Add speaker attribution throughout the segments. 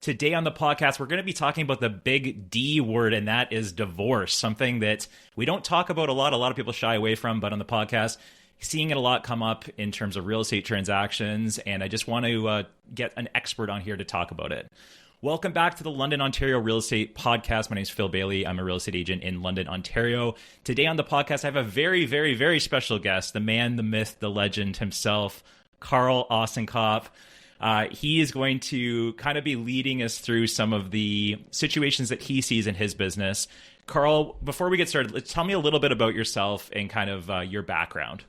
Speaker 1: Today on the podcast, we're going to be talking about the big D word, and that is divorce, something that we don't talk about a lot. A lot of people shy away from, but on the podcast, seeing it a lot come up in terms of real estate transactions, and I just want to get an expert on here to talk about it. Welcome back to the London, Ontario Real Estate Podcast. My name is Phil Bailey. I'm a real estate agent in London, Ontario. Today on the podcast, I have a very, very, very special guest, the man, the myth, the legend himself, Karl Ossenkopp. He is going to kind of be leading us through some of the situations that he sees in his business. Karl, before we get started, tell me a little bit about yourself and kind of your background.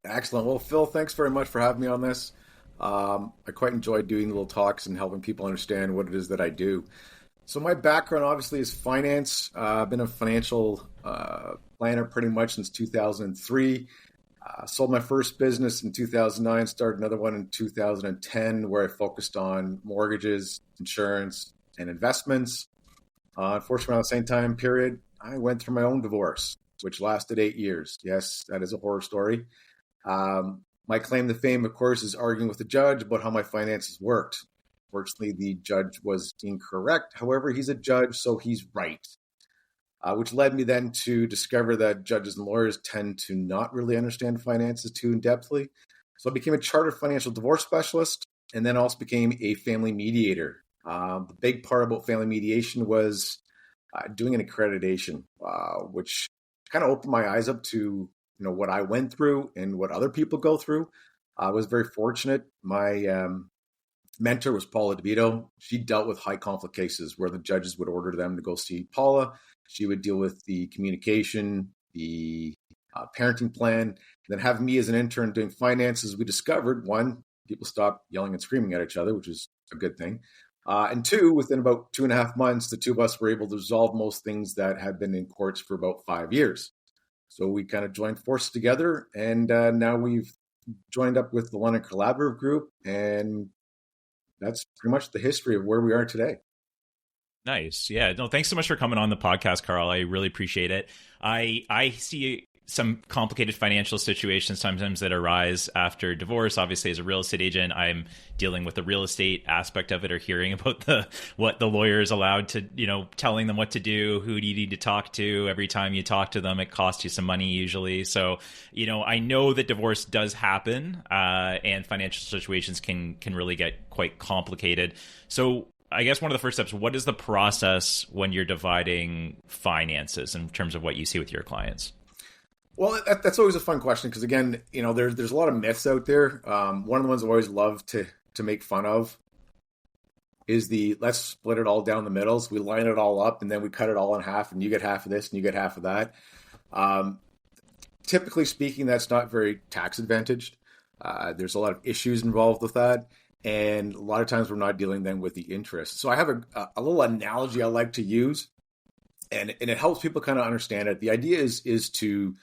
Speaker 2: Excellent. Well, Phil, thanks very much for having me on this. I quite enjoy doing little talks and helping people understand what it is that I do. So my background obviously is finance. I've been a financial planner pretty much since 2003. Sold my first business in 2009, started another one in 2010 where I focused on mortgages, insurance, and investments. Unfortunately, around the same time period, I went through my own divorce, which lasted 8 years. Yes, that is a horror story. My claim to fame, of course, is arguing with the judge about how my finances worked. Fortunately, the judge was incorrect. However, he's a judge, so he's right. Which led me then to discover that judges and lawyers tend to not really understand finances too in-depthly. So I became a chartered financial divorce specialist and then also became a family mediator. The big part about family mediation was doing an accreditation, which kind of opened my eyes up to what I went through and what other people go through. I was very fortunate. My mentor was Paula DeVito. She dealt with high conflict cases where the judges would order them to go see Paula. She would deal with the communication, the parenting plan, and then have me as an intern doing finances. We discovered, one, people stopped yelling and screaming at each other, which is a good thing. And two, within about 2.5 months, the two of us were able to resolve most things that had been in courts for about 5 years. So we kind of joined forces together, and now we've joined up with the London Collaborative Group, and that's pretty much the history of where we are today.
Speaker 1: Nice. Yeah. No, thanks so much for coming on the podcast, Karl. I really appreciate it. I see some complicated financial situations sometimes that arise after divorce. Obviously, as a real estate agent, I'm dealing with the real estate aspect of it, or hearing about what the lawyer is allowed to, telling them what to do, who do you need to talk to. Every time you talk to them, it costs you some money usually. So, I know that divorce does happen, and financial situations can really get quite complicated. So I guess one of the first steps, what is the process when you're dividing finances in terms of what you see with your clients?
Speaker 2: Well, that's always a fun question because, again, there's a lot of myths out there. One of the ones I always love to make fun of is let's split it all down the middle. So we line it all up and then we cut it all in half, and you get half of this and you get half of that. Typically speaking, that's not very tax advantaged. There's a lot of issues involved with that. And a lot of times we're not dealing then with the interest. So I have a little analogy I like to use, and it helps people kind of understand it. The idea is to,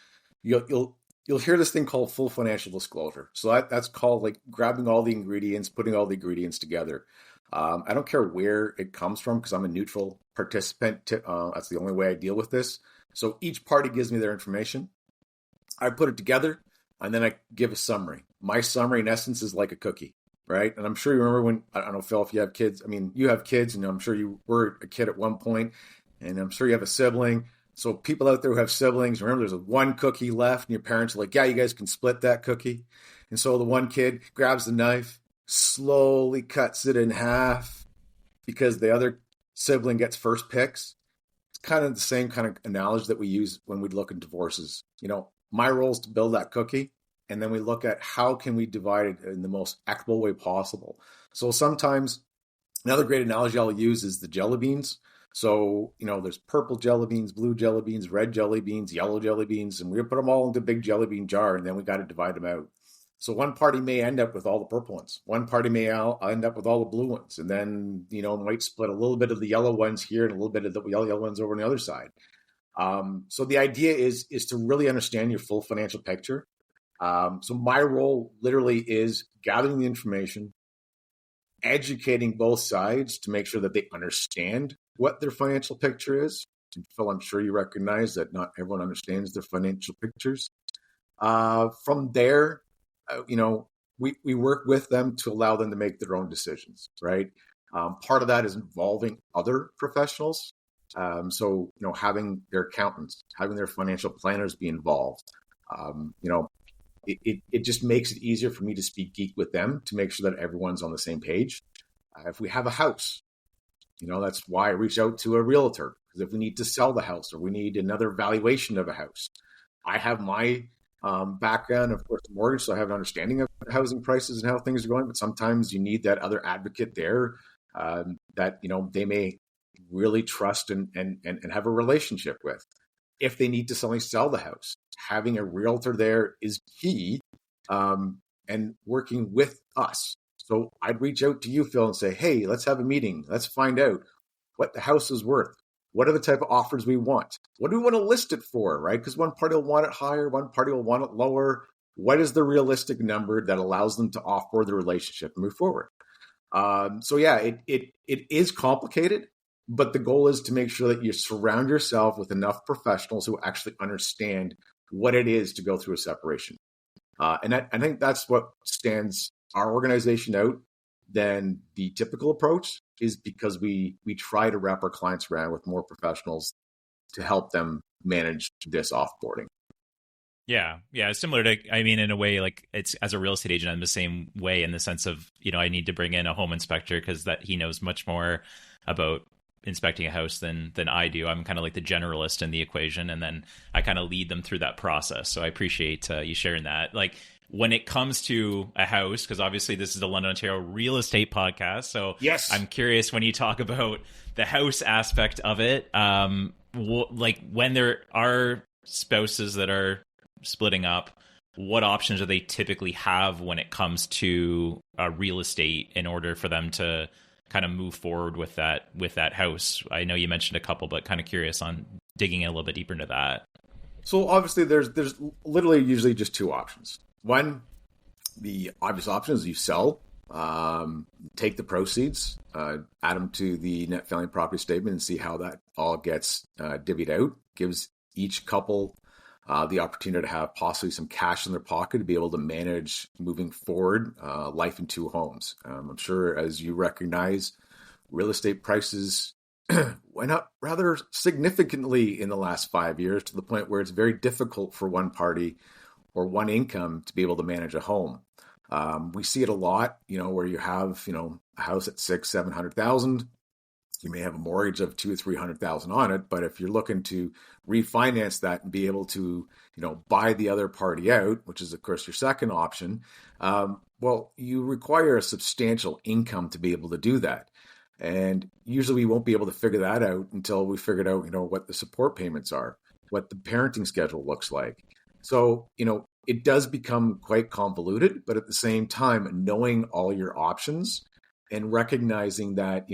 Speaker 2: you'll hear this thing called full financial disclosure. So that's called like grabbing all the ingredients, putting all the ingredients together. I don't care where it comes from because I'm a neutral participant. That's the only way I deal with this. So each party gives me their information. I put it together, and then I give a summary. My summary, in essence, is like a cookie. Right. And I'm sure you remember when, I don't know, Phil, if you have kids. I mean, you have kids, and I'm sure you were a kid at one point, and I'm sure you have a sibling. So people out there who have siblings, remember there's one cookie left, and your parents are like, yeah, you guys can split that cookie. And so the one kid grabs the knife, slowly cuts it in half because the other sibling gets first picks. It's kind of the same kind of analogy that we use when we look at divorces. My role is to build that cookie. And then we look at how can we divide it in the most equitable way possible. So sometimes another great analogy I'll use is the jelly beans. So, there's purple jelly beans, blue jelly beans, red jelly beans, yellow jelly beans, and we put them all into a big jelly bean jar, and then we got to divide them out. So one party may end up with all the purple ones. One party may end up with all the blue ones, and then, might split a little bit of the yellow ones here and a little bit of the yellow ones over on the other side. So the idea is to really understand your full financial picture. So my role literally is gathering the information, educating both sides to make sure that they understand what their financial picture is. And Phil, I'm sure you recognize that not everyone understands their financial pictures. From there, we work with them to allow them to make their own decisions, right? Part of that is involving other professionals. So, having their accountants, having their financial planners be involved, it just makes it easier for me to speak geek with them to make sure that everyone's on the same page. If we have a house, that's why I reach out to a realtor, because if we need to sell the house or we need another valuation of a house, I have my background, of course, mortgage, so I have an understanding of housing prices and how things are going. But sometimes you need that other advocate there that they may really trust and have a relationship with. If they need to suddenly sell the house, having a realtor there is key, and working with us. So I'd reach out to you, Phil, and say, hey, let's have a meeting. Let's find out what the house is worth. What are the type of offers we want? What do we want to list it for, right? Because one party will want it higher, one party will want it lower. What is the realistic number that allows them to offboard the relationship and move forward? So yeah, it is complicated, but the goal is to make sure that you surround yourself with enough professionals who actually understand what it is to go through a separation. And I think that's what stands our organization out than the typical approach, is because we try to wrap our clients around with more professionals to help them manage this offboarding.
Speaker 1: Yeah. Similar to, in a way, like it's as a real estate agent, I'm the same way in the sense of, I need to bring in a home inspector because that he knows much more about inspecting a house than I do. I'm kind of like the generalist in the equation, and then I kind of lead them through that process. So I appreciate you sharing that. Like when it comes to a house, because obviously this is the London, Ontario real estate podcast. So
Speaker 2: yes,
Speaker 1: I'm curious when you talk about the house aspect of it, like when there are spouses that are splitting up, what options do they typically have when it comes to real estate in order for them to kind of move forward with that house? I know you mentioned a couple, but kind of curious on digging a little bit deeper into that.
Speaker 2: So obviously there's literally usually just two options. One, the obvious option is you sell, take the proceeds, add them to the net family property statement and see how that all gets divvied out. Gives each couple the opportunity to have possibly some cash in their pocket to be able to manage moving forward life in two homes. I'm sure, as you recognize, real estate prices went up rather significantly in the last 5 years, to the point where it's very difficult for one party or one income to be able to manage a home. We see it a lot, where you have, a house at $600,000-700,000. You may have a mortgage of $200,000 or $300,000 on it, but if you're looking to refinance that and be able to, buy the other party out, which is of course your second option, well, you require a substantial income to be able to do that. And usually we won't be able to figure that out until we figured out, what the support payments are, what the parenting schedule looks like. So, it does become quite convoluted, but at the same time, knowing all your options and recognizing that,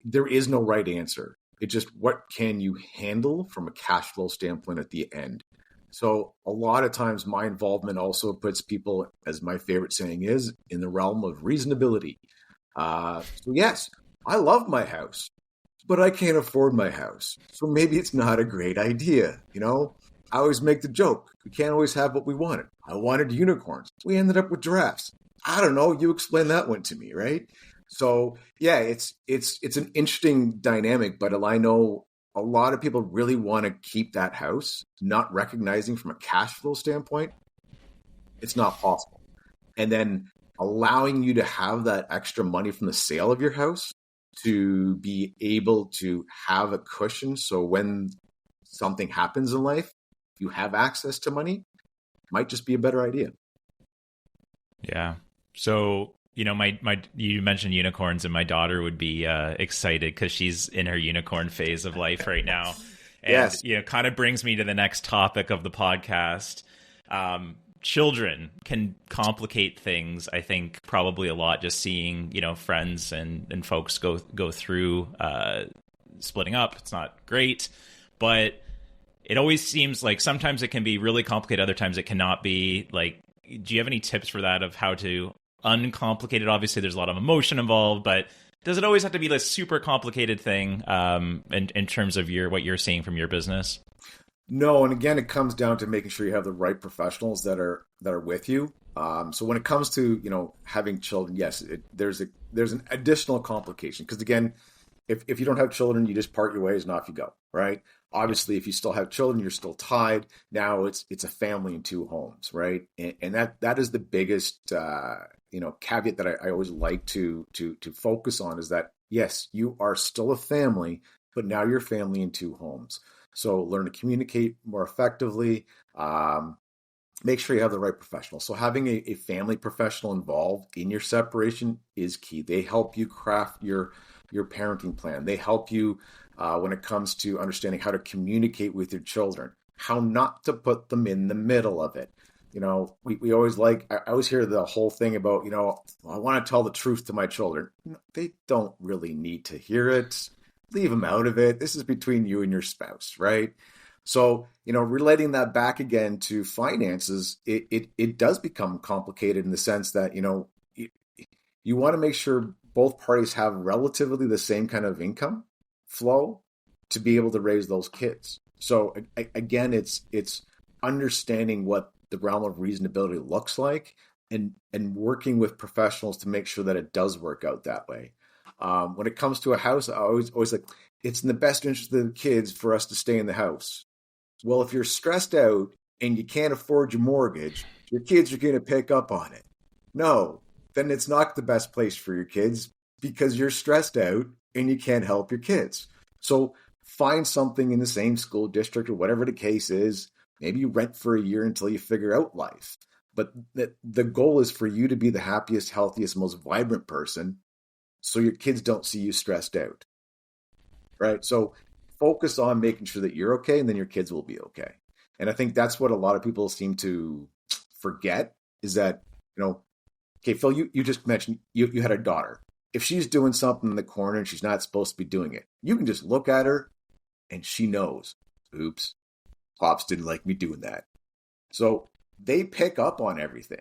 Speaker 2: there is no right answer. It's just, what can you handle from a cash flow standpoint at the end? So a lot of times my involvement also puts people, as my favorite saying is, in the realm of reasonability. So yes, I love my house, but I can't afford my house. So maybe it's not a great idea. I always make the joke, we can't always have what we wanted. I wanted unicorns. We ended up with giraffes. I don't know. You explain that one to me, right? So yeah, it's an interesting dynamic, but I know a lot of people really want to keep that house, not recognizing from a cash flow standpoint, it's not possible. And then allowing you to have that extra money from the sale of your house to be able to have a cushion. So when something happens in life, you have access to money, might just be a better idea.
Speaker 1: Yeah. So, you mentioned unicorns, and my daughter would be excited because she's in her unicorn phase of life right now. And,
Speaker 2: yes.
Speaker 1: Kind of brings me to the next topic of the podcast. Children can complicate things, I think, probably a lot, just seeing, friends and folks go through splitting up. It's not great, but it always seems like sometimes it can be really complicated. Other times it cannot be. Like, do you have any tips for that, of how to uncomplicate it? Obviously, there's a lot of emotion involved, but does it always have to be this super complicated thing in terms of what you're seeing from your business?
Speaker 2: No, and again, it comes down to making sure you have the right professionals that are with you. So when it comes to having children, yes, there's an additional complication because again, if you don't have children, you just part your ways and off you go, right? Obviously, if you still have children, you're still tied. Now it's a family in two homes, right? And that is the biggest caveat that I always like to focus on is that yes, you are still a family, but now you're family in two homes. So learn to communicate more effectively. Make sure you have the right professional. So having a family professional involved in your separation is key. They help you craft your parenting plan. They help you when it comes to understanding how to communicate with your children, how not to put them in the middle of it. We always I always hear the whole thing about, I want to tell the truth to my children. They don't really need to hear it. Leave them out of it. This is between you and your spouse, right? So, relating that back again to finances, it does become complicated in the sense that, you want to make sure both parties have relatively the same kind of income flow to be able to raise those kids. So again, it's understanding what the realm of reasonability looks like and working with professionals to make sure that it does work out that way. When it comes to a house, I always like, it's in the best interest of the kids for us to stay in the house. Well, if you're stressed out and you can't afford your mortgage, your kids are going to pick up on it. No, then it's not the best place for your kids because you're stressed out and you can't help your kids. So find something in the same school district or whatever the case is. Maybe you rent for a year until you figure out life. But the goal is for you to be the happiest, healthiest, most vibrant person so your kids don't see you stressed out, right? So focus on making sure that you're okay and then your kids will be okay. And I think that's what a lot of people seem to forget is that, okay, Phil, you just mentioned you had a daughter. If she's doing something in the corner and she's not supposed to be doing it, you can just look at her and she knows, oops, Pops didn't like me doing that. So they pick up on everything.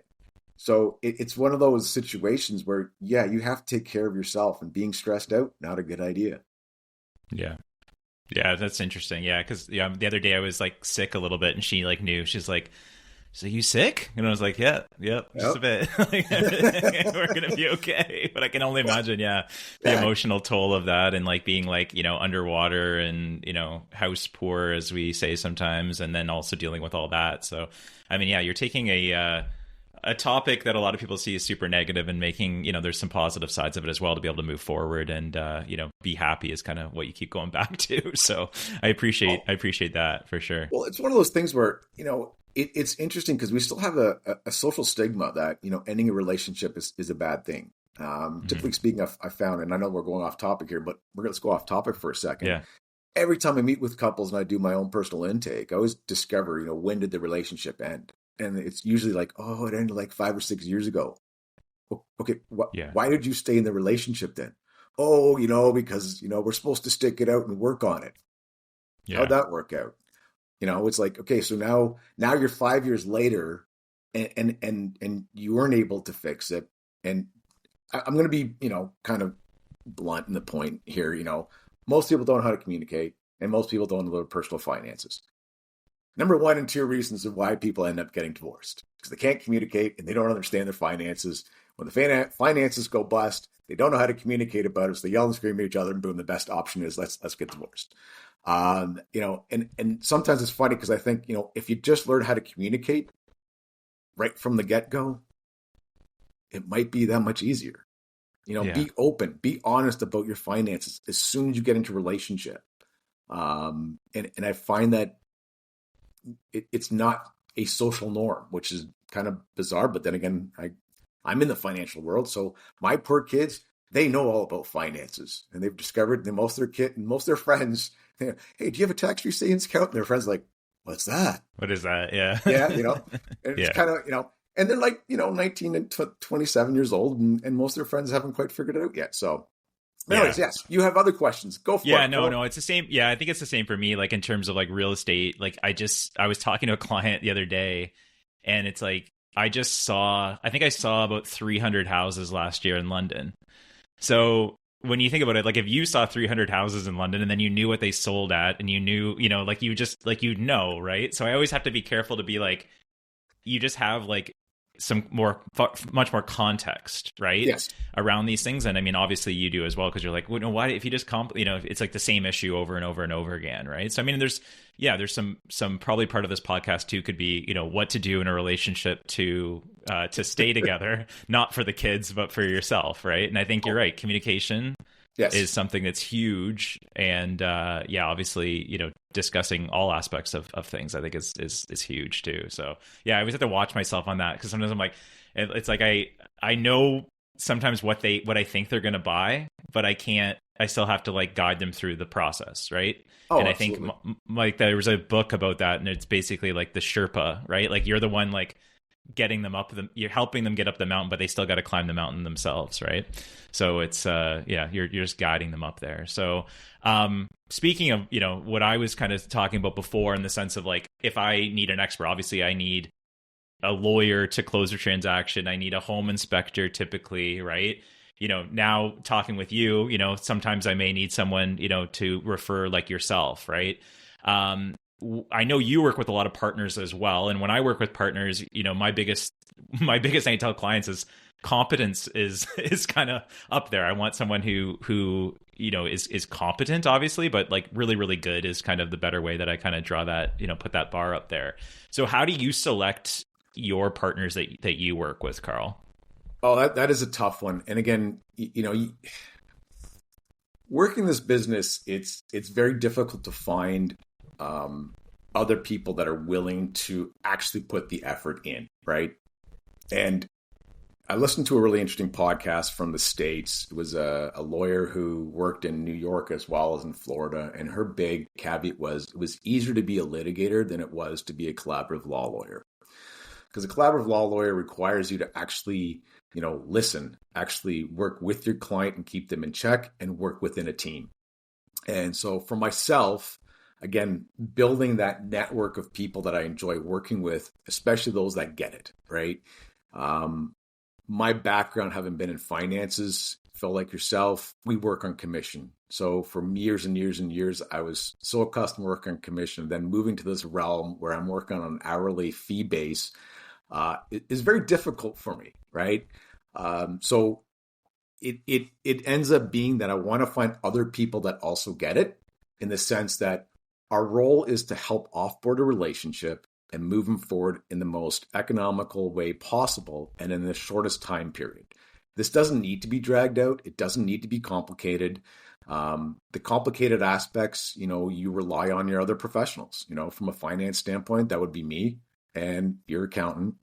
Speaker 2: So it's one of those situations where, yeah, you have to take care of yourself and being stressed out, not a good idea.
Speaker 1: Yeah. Yeah, that's interesting. Yeah, because the other day I was sick a little bit and she knew. She's like, so you sick? And I was like, yeah, just a bit. We're going to be okay. But I can only imagine, the emotional toll of that and being underwater and, house poor, as we say sometimes, and then also dealing with all that. So, I mean, you're taking a topic that a lot of people see as super negative and making, there's some positive sides of it as well to be able to move forward and, be happy is kind of what you keep going back to. So I appreciate that for sure.
Speaker 2: Well, it's one of those things where, it's interesting because we still have a social stigma that, ending a relationship is a bad thing. Typically speaking, I found, and I know we're going off topic here, but let's go off topic for a second.
Speaker 1: Yeah.
Speaker 2: Every time I meet with couples and I do my own personal intake, I always discover, when did the relationship end? And it's usually it ended 5 or 6 years ago. Okay, why did you stay in the relationship then? Oh, because, we're supposed to stick it out and work on it. Yeah. How'd that work out? It's okay, so now you're 5 years later and you weren't able to fix it. And I'm going to be, kind of blunt in the point here. Most people don't know how to communicate and most people don't know their personal finances. Number 1 and 2 reasons of why people end up getting divorced because they can't communicate and they don't understand their finances. When the finances go bust, they don't know how to communicate about it. So they yell and scream at each other and boom, the best option is let's get divorced. And sometimes it's funny because I think, if you just learn how to communicate right from the get-go, it might be that much easier. Be open, be honest about your finances as soon as you get into a relationship. And I find that it's not a social norm, which is kind of bizarre. But then again, I'm in the financial world. So my poor kids, they know all about finances and they've discovered that most of their friends, hey, do you have a tax-free savings account? And their friends are like, what's that?
Speaker 1: What is that? Yeah.
Speaker 2: Yeah. And it's kind of, and they're 19 and 27 years old and most of their friends haven't quite figured it out yet. So anyways, yes, you have other questions. Go for it.
Speaker 1: Yeah, no, it's the same. Yeah, I think it's the same for me. In terms of real estate, I was talking to a client the other day and it's I think I saw about 300 houses last year in London. So when you think about it, like if you saw 300 houses in London and then you knew what they sold at and you knew, like you just like, right? So I always have to be careful to be like, you just have like some much more context, right?
Speaker 2: Yes.
Speaker 1: Around these things. And I mean, obviously you do as well, because you're like, well, no, why, if you just it's like the same issue over and over and over again, right? So I mean, there's some probably part of this podcast too could be, what to do in a relationship to stay together, not for the kids, but for yourself, right? And I think you're right. Communication is something that's huge. And obviously, discussing all aspects of things, I think is huge too. So yeah, I always have to watch myself on that, because sometimes I'm like, it's like I know sometimes what I think they're going to buy, but I still have to like guide them through the process, right?
Speaker 2: Oh,
Speaker 1: and I
Speaker 2: absolutely.
Speaker 1: think like there was a book about that, and it's basically like the Sherpa, right? Like you're the one like getting them up, you're helping them get up the mountain, but they still got to climb the mountain themselves, right? So it's you're just guiding them up there. So speaking of what I was kind of talking about before, in the sense of like, if I need an expert, obviously I need a lawyer to close a transaction, I need a home inspector typically, right? Now talking with you, sometimes I may need someone to refer, like yourself, right? I know you work with a lot of partners as well, and when I work with partners, my biggest thing I tell clients is competence is kind of up there. I want someone who is competent, obviously, but like really, really good is kind of the better way that I kind of draw that, put that bar up there. So how do you select your partners that you work with, Karl?
Speaker 2: Oh, that is a tough one. And again, working this business, it's very difficult to find other people that are willing to actually put the effort in, right? And I listened to a really interesting podcast from the States. It was a lawyer who worked in New York as well as in Florida. And her big caveat was, it was easier to be a litigator than it was to be a collaborative law lawyer. Because a collaborative law lawyer requires you to actually, listen, actually work with your client and keep them in check, and work within a team. And so for myself, again, building that network of people that I enjoy working with, especially those that get it, right? My background, having been in finances, felt like yourself, we work on commission. So for years and years and years, I was so accustomed to working on commission. Then moving to this realm where I'm working on an hourly fee base is very difficult for me, right? So it ends up being that I want to find other people that also get it, in the sense that our role is to help offboard a relationship and move them forward in the most economical way possible and in the shortest time period. This doesn't need to be dragged out. It doesn't need to be complicated. The complicated aspects, you rely on your other professionals. From a finance standpoint, that would be me and your accountant,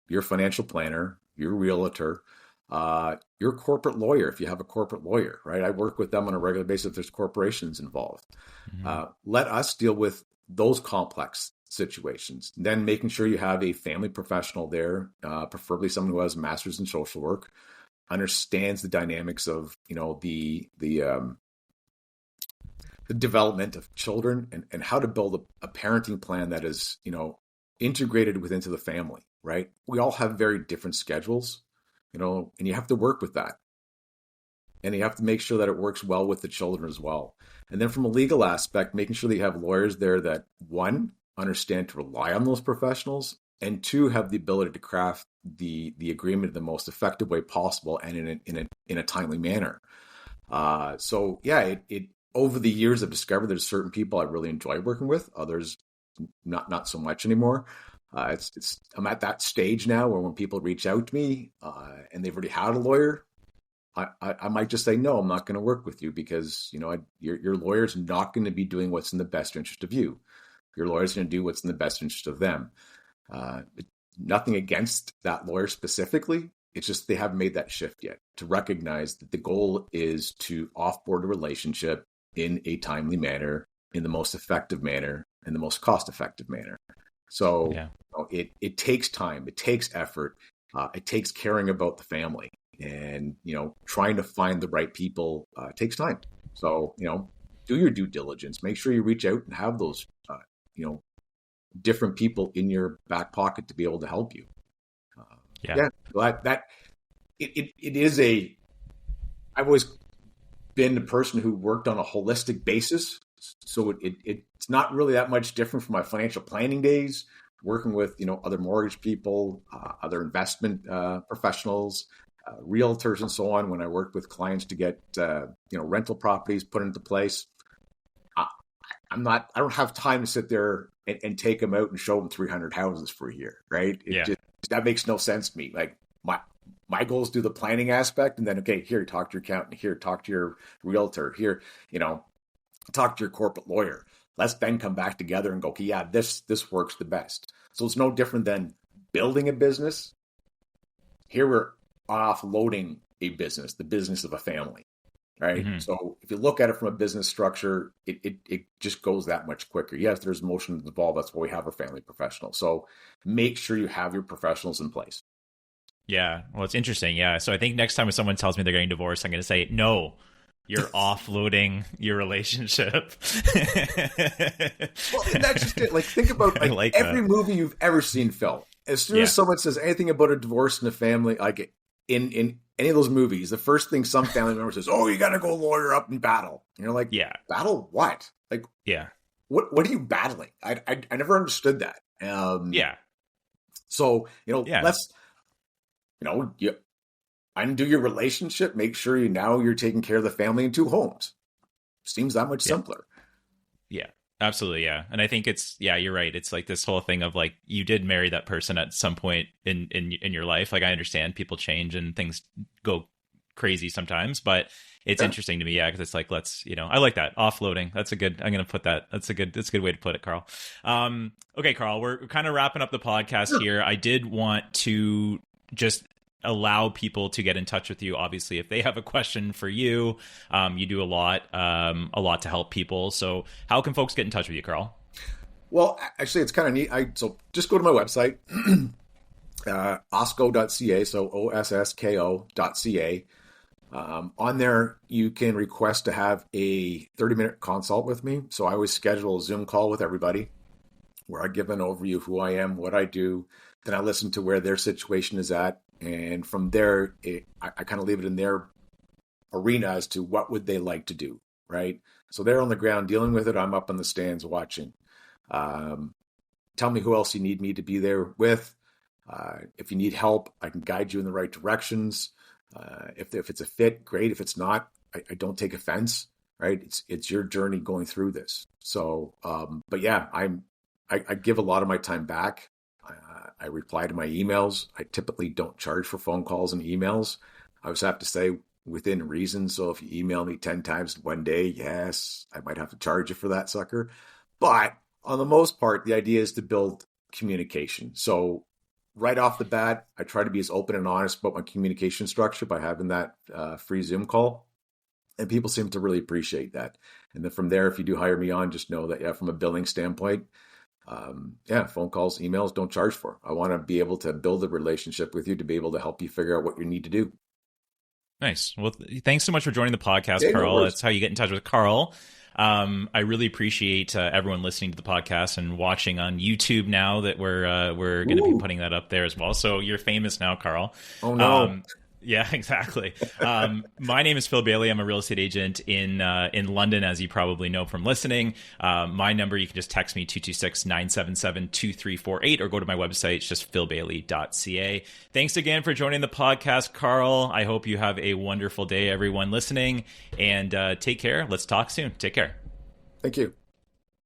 Speaker 2: your financial planner, your realtor, your corporate lawyer, if you have a corporate lawyer, right? I work with them on a regular basis if there's corporations involved. Mm-hmm. Let us deal with those complex situations. Then making sure you have a family professional there, preferably someone who has a master's in social work, understands the dynamics of, the development of children, and how to build a parenting plan that is, integrated within the family, right? We all have very different schedules, and you have to work with that. And you have to make sure that it works well with the children as well. And then from a legal aspect, making sure that you have lawyers there that, one, understand to rely on those professionals, and two, have the ability to craft the agreement in the most effective way possible and in a timely manner. So yeah, it over the years I've discovered there's certain people I really enjoy working with, others not so much anymore. I'm at that stage now where when people reach out to me and they've already had a lawyer, I might just say, no, I'm not going to work with you, because your lawyer's not going to be doing what's in the best interest of you. Your lawyer's going to do what's in the best interest of them. Nothing against that lawyer specifically. It's just they haven't made that shift yet to recognize that the goal is to offboard a relationship in a timely manner, in the most effective manner, in the most cost-effective manner. So yeah. It takes time, it takes effort, it takes caring about the family, and trying to find the right people takes time. So do your due diligence. Make sure you reach out and have those different people in your back pocket to be able to help you. It is I've always been the person who worked on a holistic basis. So it's not really that much different from my financial planning days, working with, other mortgage people, other investment professionals, realtors and so on. When I worked with clients to get, rental properties put into place, I don't have time to sit there and take them out and show them 300 houses for a year. Right. That makes no sense to me. Like my goal is to do the planning aspect, and then, okay, here, talk to your accountant, here, talk to your realtor, here, talk to your corporate lawyer. Let's then come back together and go, okay, yeah, this works the best. So it's no different than building a business. Here we're offloading a business, the business of a family, right? Mm-hmm. So if you look at it from a business structure, it just goes that much quicker. Yes, there's emotions involved. That's why we have our family professionals. So make sure you have your professionals in place.
Speaker 1: Yeah, well, it's interesting. Yeah, so I think next time when someone tells me they're getting divorced, I'm going to say, no, you're offloading your relationship.
Speaker 2: Well, and that's just it. Like, think about like every movie you've ever seen, Phil. As soon as someone says anything about a divorce in a family, like in any of those movies, the first thing some family member says, "Oh, you got to go lawyer up and battle." And you're like, "Yeah, battle what? Like, yeah, what are you battling?" I never understood that. So let's you undo your relationship. Make sure you're taking care of the family in 2 homes. Seems that much simpler.
Speaker 1: Yeah, absolutely. Yeah. And I think you're right. It's like this whole thing of like, you did marry that person at some point in your life. Like, I understand people change and things go crazy sometimes, but it's interesting to me. Yeah. Cause it's like, I like that offloading. I'm going to put that. That's a good way to put it, Karl. Okay, Karl, we're kind of wrapping up the podcast here. I did want to just allow people to get in touch with you. Obviously, if they have a question for you, you do a lot to help people. So how can folks get in touch with you, Karl?
Speaker 2: Well, actually, it's kind of neat. So just go to my website, osco.ca. So OSSKO.ca. On there, you can request to have a 30-minute consult with me. So I always schedule a Zoom call with everybody where I give an overview of who I am, what I do. Then I listen to where their situation is at. And from there, I kind of leave it in their arena as to what would they like to do, right? So they're on the ground dealing with it. I'm up in the stands watching. Tell me who else you need me to be there with. If you need help, I can guide you in the right directions. If it's a fit, great. If it's not, I don't take offense, right? It's your journey going through this. So, but yeah, I give a lot of my time back. I reply to my emails. I typically don't charge for phone calls and emails. I always have to say within reason. So if you email me 10 times in one day, yes, I might have to charge you for that sucker. But on the most part, the idea is to build communication. So right off the bat, I try to be as open and honest about my communication structure by having that free Zoom call. And people seem to really appreciate that. And then from there, if you do hire me on, just know that, from a billing standpoint, phone calls, emails, don't charge for. I want to be able to build a relationship with you to be able to help you figure out what you need to do.
Speaker 1: Nice. Well, thanks so much for joining the podcast, Karl. That's how you get in touch with Karl. I really appreciate everyone listening to the podcast and watching on YouTube now that we're going to be putting that up there as well. So you're famous now, Karl.
Speaker 2: Oh, no.
Speaker 1: Yeah, exactly. My name is Phil Bailey. I'm a real estate agent in London, as you probably know from listening. My number, you can just text me 226-977-2348 or go to my website. It's just philbailey.ca. Thanks again for joining the podcast, Karl. I hope you have a wonderful day, everyone listening, and take care. Let's talk soon. Take care.
Speaker 2: Thank you.